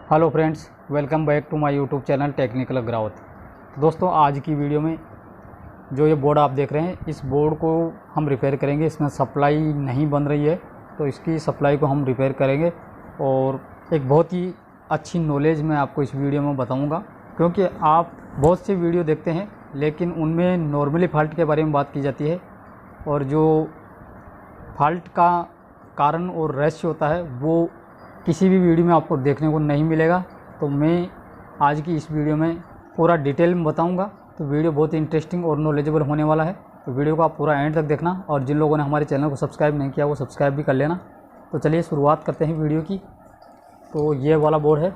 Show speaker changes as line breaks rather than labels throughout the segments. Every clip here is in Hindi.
Hello friends, welcome back to my YouTube channel Technical Growth. दोस्तों, आज की वीडियो में जो ये बोर्ड आप देख रहे हैं, इस बोर्ड को हम रिपेयर करेंगे। इसमें सप्लाई नहीं बन रही है, तो इसकी सप्लाई को हम रिपेयर करेंगे और एक बहुत ही अच्छी नॉलेज मैं आपको इस वीडियो में बताऊंगा। क्योंकि आप बहुत से वीडियो देखते हैं, लेकिन उनमें नॉर्मली फॉल्ट के बारे में बात की जाती है और जो फॉल्ट का कारण और रहस्य होता है वो किसी भी वीडियो में आपको देखने को नहीं मिलेगा। तो मैं आज की इस वीडियो में पूरा डिटेल में बताऊंगा। तो वीडियो बहुत ही इंटरेस्टिंग और नॉलेजेबल होने वाला है, तो वीडियो को आप पूरा एंड तक देखना। और जिन लोगों ने हमारे चैनल को सब्सक्राइब नहीं किया वो सब्सक्राइब भी कर लेना। तो चलिए शुरुआत करते हैं वीडियो की। तो ये वाला बोर्ड है,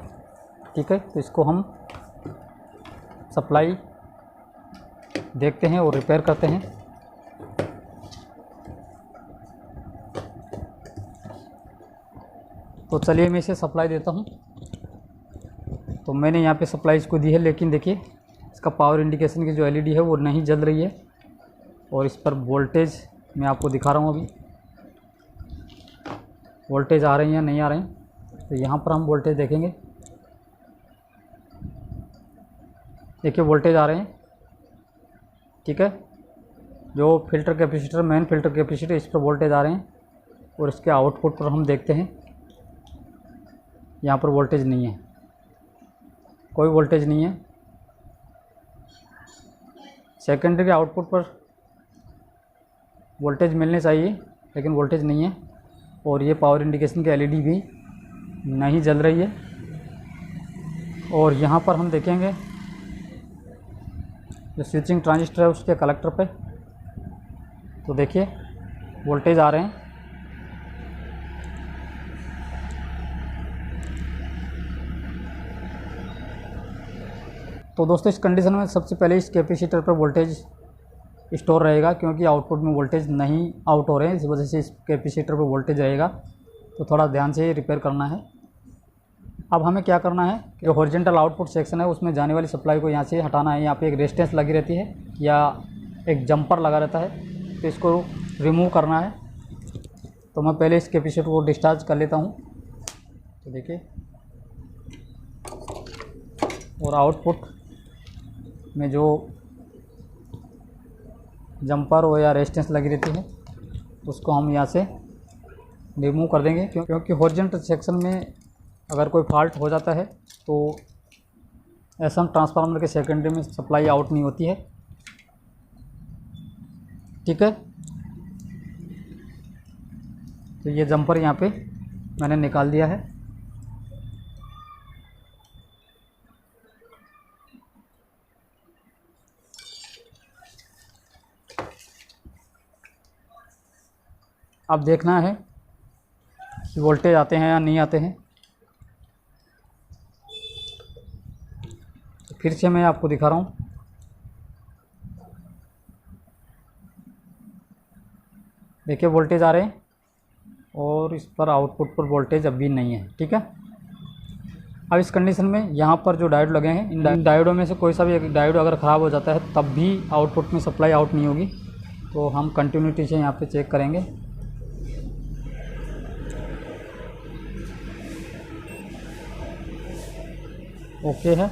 ठीक है। तो इसको हम सप्लाई देखते हैं और रिपेयर करते हैं। तो चलिए मैं इसे सप्लाई देता हूँ। तो मैंने यहाँ पे सप्लाई इसको दी है, लेकिन देखिए इसका पावर इंडिकेशन की जो एलईडी है वो नहीं जल रही है। और इस पर वोल्टेज मैं आपको दिखा रहा हूँ। अभी वोल्टेज आ रही हैं या नहीं आ रहे हैं। तो यहाँ पर हम वोल्टेज देखेंगे। देखिए वोल्टेज आ रहे हैं, ठीक है। जो filter capacitor, main filter capacitor, इस पर वोल्टेज आ रहे हैं। और इसके आउटपुट पर हम देखते हैं, यहाँ पर वोल्टेज नहीं है, कोई वोल्टेज नहीं है। सेकेंडरी आउटपुट पर वोल्टेज मिलने चाहिए, लेकिन वोल्टेज नहीं है। और ये पावर इंडिकेशन की एलईडी भी नहीं जल रही है। और यहाँ पर हम देखेंगे जो स्विचिंग ट्रांजिस्टर है उसके कलेक्टर पे, तो देखिए वोल्टेज आ रहे हैं। तो दोस्तों, इस कंडीशन में सबसे पहले इस कैपेसिटर पर वोल्टेज स्टोर रहेगा, क्योंकि आउटपुट में वोल्टेज नहीं आउट हो रहे हैं। इस वजह से इस कैपेसिटर पर वोल्टेज रहेगा। तो थोड़ा ध्यान से रिपेयर करना है। अब हमें क्या करना है कि हॉरिजॉन्टल आउटपुट सेक्शन है उसमें जाने वाली सप्लाई को यहाँ से हटाना है। यहाँ पे एक रेजिस्टेंस लगी रहती है या एक जंपर लगा रहता है, तो इसको रिमूव करना है। तो मैं पहले इस कैपेसिटर को डिस्चार्ज कर लेता हूँ। तो देखिए, और आउटपुट में जो जंपर हो या रेजिस्टेंस लगी रहती है उसको हम यहाँ से रिमूव कर देंगे। क्योंकि हॉरिजॉन्टल सेक्शन में अगर कोई फॉल्ट हो जाता है तो एसएम ट्रांसफार्मर के सेकेंडरी में सप्लाई आउट नहीं होती है, ठीक है। तो ये जंपर यहाँ पे मैंने निकाल दिया है। अब देखना है कि वोल्टेज आते हैं या नहीं आते हैं। तो फिर से मैं आपको दिखा रहा हूँ। देखिए वोल्टेज आ रहे हैं और इस पर आउटपुट पर वोल्टेज अभी नहीं है, ठीक है। अब इस कंडीशन में यहाँ पर जो डायोड लगे हैं, इन डायोडों में से कोई सा भी एक डायोड अगर ख़राब हो जाता है तब भी आउटपुट में सप्लाई आउट नहीं होगी। तो हम कंटिन्यूटी से यहाँ पे चेक करेंगे। ओके है।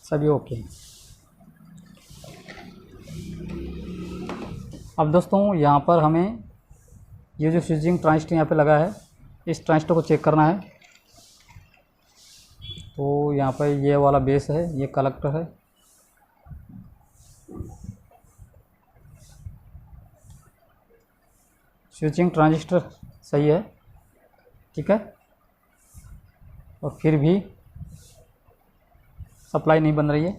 सभी ओके हैं। अब दोस्तों, यहाँ पर हमें ये जो स्विचिंग ट्रांजिस्टर यहाँ पे लगा है, इस ट्रांजिस्टर को चेक करना है। तो यहाँ पर ये वाला बेस है, ये कलेक्टर है। स्विचिंग ट्रांजिस्टर सही है, ठीक है। और फिर भी सप्लाई नहीं बन रही है।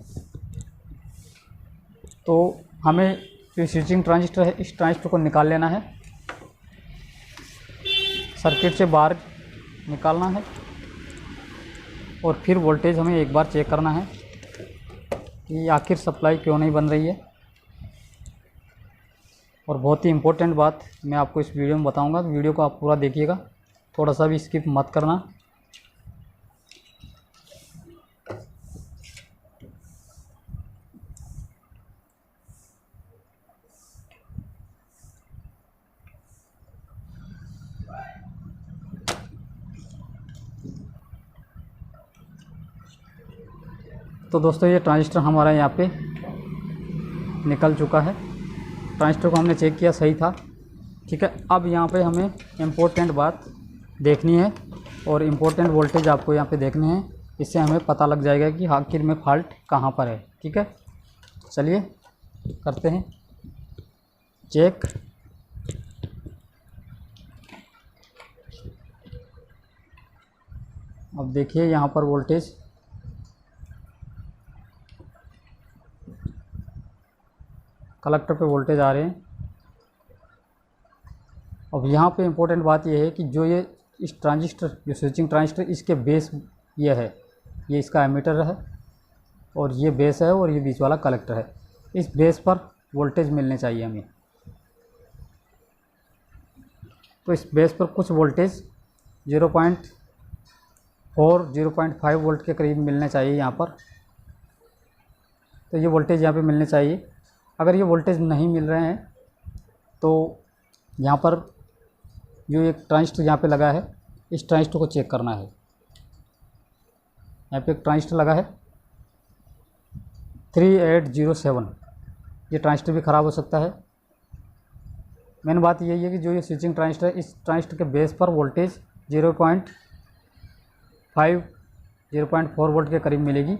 तो हमें जो स्विचिंग ट्रांजिस्टर है, इस ट्रांजिस्टर को निकाल लेना है, सर्किट से बाहर निकालना है। और फिर वोल्टेज हमें एक बार चेक करना है कि आखिर सप्लाई क्यों नहीं बन रही है। और बहुत ही इम्पोर्टेंट बात मैं आपको इस वीडियो में बताऊंगा, तो वीडियो को आप पूरा देखिएगा, थोड़ा सा भी स्किप मत करना। तो दोस्तों ये ट्रांजिस्टर हमारा यहाँ पे निकल चुका है। ट्रांजिस्टर को हमने चेक किया, सही था। ठीक है, अब यहाँ पे हमें इम्पोर्टेंट बात देखनी है और इम्पोर्टेंट वोल्टेज आपको यहाँ पे देखने हैं। इससे हमें पता लग जाएगा कि आखिर में फॉल्ट कहाँ पर है। ठीक है, चलिए करते हैं चेक। अब देखिए यहाँ पर वोल्टेज कलेक्टर पे वोल्टेज आ रहे हैं। अब यहाँ पे इम्पोर्टेंट बात यह है कि जो ये इस ट्रांजिस्टर, जो स्विचिंग ट्रांजिस्टर, इसके बेस ये है, ये इसका एमीटर है और ये बेस है और ये बीच वाला कलेक्टर है। इस बेस पर वोल्टेज मिलने चाहिए हमें। तो इस बेस पर कुछ वोल्टेज 0.4 0.5 वोल्ट के करीब मिलने चाहिए यहाँ पर। तो ये वोल्टेज यहाँ पे मिलने चाहिए। अगर ये वोल्टेज नहीं मिल रहे हैं तो यहाँ पर जो एक ट्रांजिस्टर यहाँ पे लगा है, इस ट्रांजिस्टर को चेक करना है। यहाँ पे एक ट्रांजिस्टर लगा है 3807, ये ट्रांजिस्टर भी ख़राब हो सकता है। मेन बात यही है कि जो ये स्विचिंग ट्रांजिस्टर है, इस ट्रांजिस्टर के बेस पर वोल्टेज 0.5 0.4 वोल्ट के करीब मिलेगी।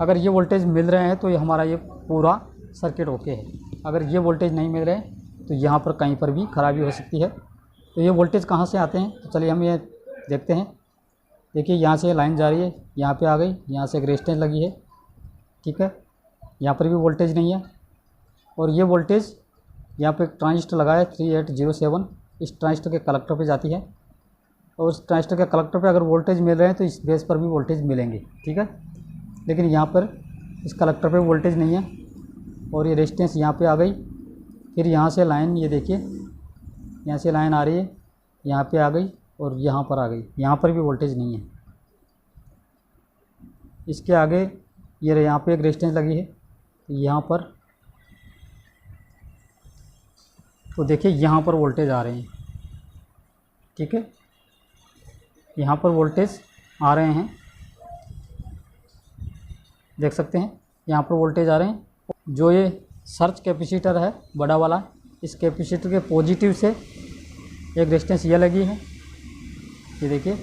अगर ये वोल्टेज मिल रहे हैं तो ये हमारा ये पूरा सर्किट ओके है। अगर ये वोल्टेज नहीं मिल रहे हैं तो यहाँ पर कहीं पर भी खराबी हो सकती है। तो ये वोल्टेज कहाँ से आते हैं, तो चलिए हम ये देखते हैं। देखिए यहाँ से लाइन जा रही है, यहाँ पे आ गई, यहाँ से एक रेजिस्टेंस लगी है। ठीक है, यहाँ पर भी वोल्टेज नहीं है। और ये वोल्टेज यहाँ पे एक ट्रांजिस्टर लगा है 3807, इस ट्रांजिस्टर के कलेक्टर पे जाती है। और उस ट्रांजिस्टर के कलेक्टर पे अगर वोल्टेज मिल रहे हैं तो इस बेस पर भी वोल्टेज मिलेंगे। ठीक है, लेकिन यहाँ पर इस कलेक्टर पे वोल्टेज नहीं है। और ये रेजिस्टेंस यहाँ पे आ गई, फिर यहाँ से लाइन, ये देखिए यहाँ से लाइन आ रही है, यहाँ पे आ गई और यहाँ पर आ गई, यहाँ पर भी वोल्टेज नहीं है। इसके आगे ये यहाँ पे एक रेजिस्टेंस लगी है, यहाँ पर तो देखिए यहाँ पर वोल्टेज आ रहे हैं। ठीक है, यहाँ पर वोल्टेज आ रहे हैं, देख सकते हैं यहाँ पर वोल्टेज आ रहे हैं। जो ये सर्च कैपेसिटर है बड़ा वाला, इस कैपेसिटर के पॉजिटिव से एक रेजिस्टेंस ये लगी है, ये देखिए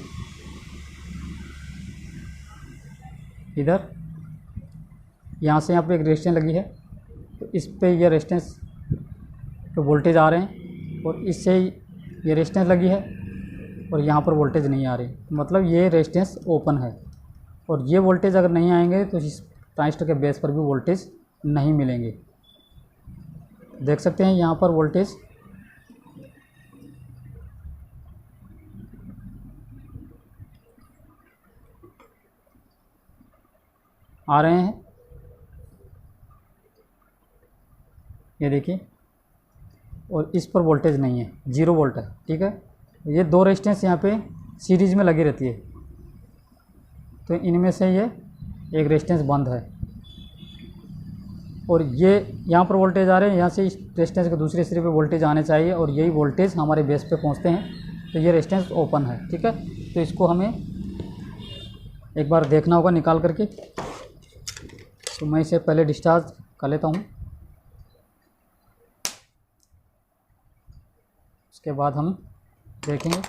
इधर, यहाँ से यहाँ पे एक रेजिस्टेंस लगी है। तो इस पे ये रेजिस्टेंस पे वोल्टेज आ रहे हैं और इससे ये रेजिस्टेंस लगी है और यहाँ पर वोल्टेज नहीं आ रही। मतलब ये रेजिस्टेंस ओपन है और ये वोल्टेज अगर नहीं आएंगे तो इस ट्रांजिस्टर के बेस पर भी वोल्टेज नहीं मिलेंगे। देख सकते हैं यहाँ पर वोल्टेज आ रहे हैं, ये देखिए, और इस पर वोल्टेज नहीं है, 0 वोल्ट है। ठीक है, ये दो रेजिस्टेंस यहाँ पे सीरीज में लगी रहती है, तो इनमें से ये एक रेजिस्टेंस बंद है और ये यहाँ पर वोल्टेज आ रहे हैं। यहाँ से इस रेजिस्टेंस के दूसरे सिरे पे वोल्टेज आने चाहिए और यही वोल्टेज हमारे बेस पे पहुँचते हैं। तो ये रेजिस्टेंस ओपन है। ठीक है, तो इसको हमें एक बार देखना होगा निकाल करके। तो मैं इसे पहले डिस्चार्ज कर लेता हूँ, उसके बाद हम देखेंगे।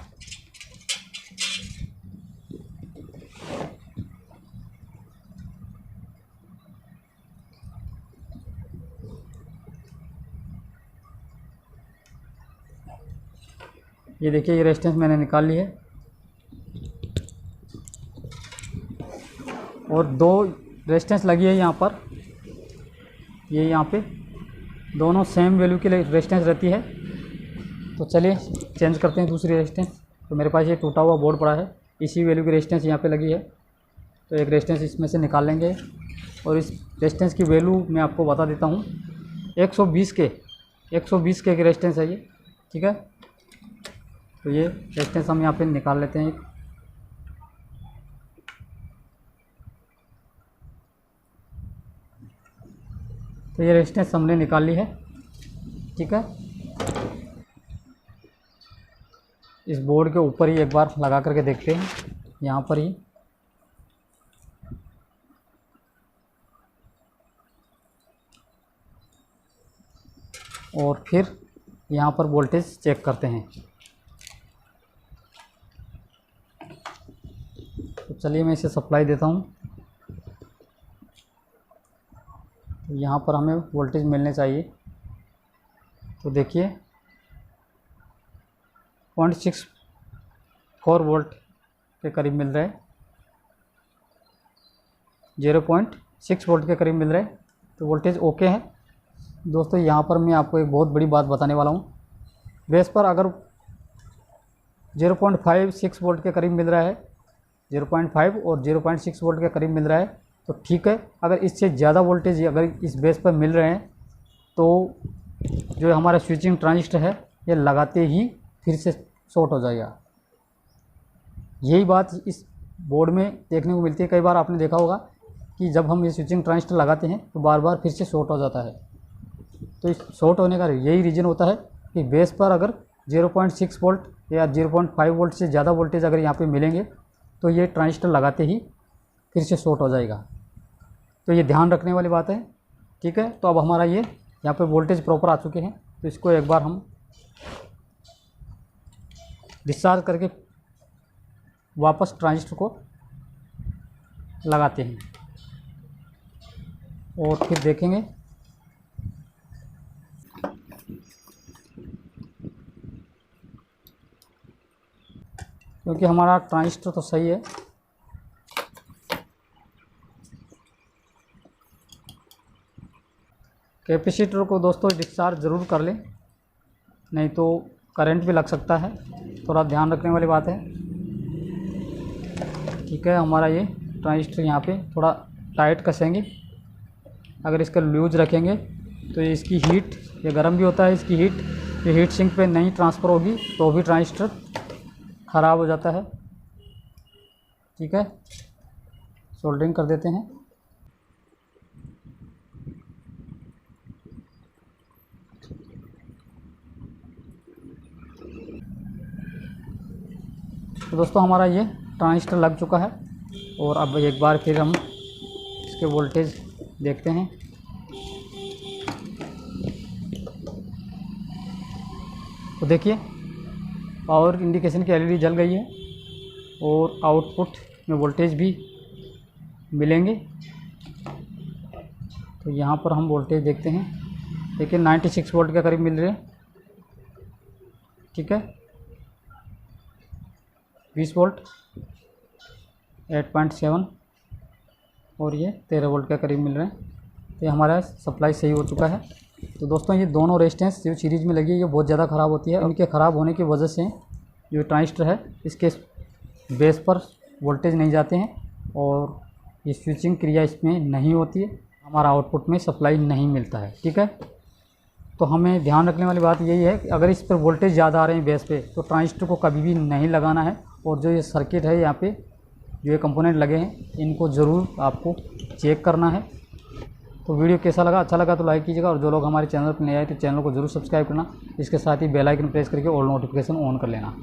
ये देखिए ये रेजिस्टेंस मैंने निकाल ली है और दो रेजिस्टेंस लगी है यहाँ पर, ये यहाँ पे दोनों सेम वैल्यू की रेजिस्टेंस रहती है। तो चलिए चेंज करते हैं दूसरी रेजिस्टेंस। तो मेरे पास ये टूटा हुआ बोर्ड पड़ा है, इसी वैल्यू की रेजिस्टेंस यहाँ पे लगी है। तो एक रेजिस्टेंस इसमें से निकाल लेंगे और इस रेजिस्टेंस की वैल्यू मैं आपको बता देता हूँ। 120 के की रेजिस्टेंस है ये। ठीक है, तो ये रेजिस्टेंस हम यहाँ पे निकाल लेते हैं। तो ये रेजिस्टेंस हमने निकाल ली है। ठीक है, इस बोर्ड के ऊपर ही एक बार लगा करके देखते हैं, यहाँ पर ही। और फिर यहाँ पर वोल्टेज चेक करते हैं। तो चलिए मैं इसे सप्लाई देता हूँ। तो यहाँ पर हमें वोल्टेज मिलने चाहिए। तो देखिए 0.64 वोल्ट के करीब मिल रहा है, 0.6 वोल्ट के करीब मिल रहा है। तो वोल्टेज ओके है। दोस्तों यहाँ पर मैं आपको एक बहुत बड़ी बात बताने वाला हूँ। बेस पर अगर 0.56 वोल्ट के करीब मिल रहा है, 0.5 और 0.6 वोल्ट के करीब मिल रहा है तो ठीक है। अगर इससे ज़्यादा वोल्टेज अगर इस बेस पर मिल रहे हैं तो जो हमारा स्विचिंग ट्रांजिस्टर है ये लगाते ही फिर से शॉर्ट हो जाएगा। यही बात इस बोर्ड में देखने को मिलती है। कई बार आपने देखा होगा कि जब हम ये स्विचिंग ट्रांजिस्टर लगाते हैं तो बार बार फिर से शॉर्ट हो जाता है। तो इस शॉर्ट होने का यही रीज़न होता है कि बेस पर अगर 0.6 वोल्ट या 0.5 वोल्ट से ज़्यादा वोल्टेज अगर यहाँ पे मिलेंगे तो ये ट्रांजिस्टर लगाते ही फिर से शॉर्ट हो जाएगा। तो ये ध्यान रखने वाली बात है, ठीक है। तो अब हमारा ये यहाँ पे वोल्टेज प्रॉपर आ चुके हैं। तो इसको एक बार हम डिस्चार्ज करके वापस ट्रांजिस्टर को लगाते हैं और फिर देखेंगे। क्योंकि हमारा ट्रांजिस्टर तो सही है। कैपेसिटर को दोस्तों डिस्चार्ज ज़रूर कर लें, नहीं तो करंट भी लग सकता है। थोड़ा ध्यान रखने वाली बात है, ठीक है। हमारा ये ट्रांजिस्टर यहाँ पे थोड़ा टाइट कसेंगे। अगर इसका लूज रखेंगे तो इसकी हीट, ये गर्म भी होता है, इसकी हीट ये हीट सिंक पे नहीं ट्रांसफ़र होगी तो भी ट्रांजिस्टर ख़राब हो जाता है, ठीक है। सोल्डरिंग कर देते हैं। तो दोस्तों हमारा ये ट्रांजिस्टर लग चुका है और अब एक बार फिर हम इसके वोल्टेज देखते हैं। तो देखिए पावर इंडिकेशन की एलईडी जल गई है और आउटपुट में वोल्टेज भी मिलेंगे। तो यहाँ पर हम वोल्टेज देखते हैं। देखिए 96 वोल्ट के करीब मिल रहे हैं, ठीक है। 20 वोल्ट, 8.7 और ये 13 वोल्ट के करीब मिल रहे हैं। तो ये हमारा सप्लाई सही हो चुका है। तो दोस्तों ये दोनों रेजिस्टेंस जो सीरीज़ में लगी है ये बहुत ज़्यादा ख़राब होती है। उनके ख़राब होने की वजह से जो ट्रांजिस्टर है इसके बेस पर वोल्टेज नहीं जाते हैं और ये स्विचिंग क्रिया इसमें नहीं होती है, हमारा आउटपुट में सप्लाई नहीं मिलता है, ठीक है। तो हमें ध्यान रखने वाली बात यही है कि अगर इस पर वोल्टेज ज़्यादा आ रहे हैं बेस पे तो ट्रांजिस्टर को कभी भी नहीं लगाना है। और जो ये सर्किट है यहाँ पे जो ये कंपोनेंट लगे हैं इनको ज़रूर आपको चेक करना है। तो वीडियो कैसा लगा, अच्छा लगा तो लाइक कीजिएगा और जो लोग हमारे चैनल पर नए आए तो चैनल को जरूर सब्सक्राइब करना। इसके साथ ही बेल आइकन प्रेस करके ऑल नोटिफिकेशन ऑन कर लेना।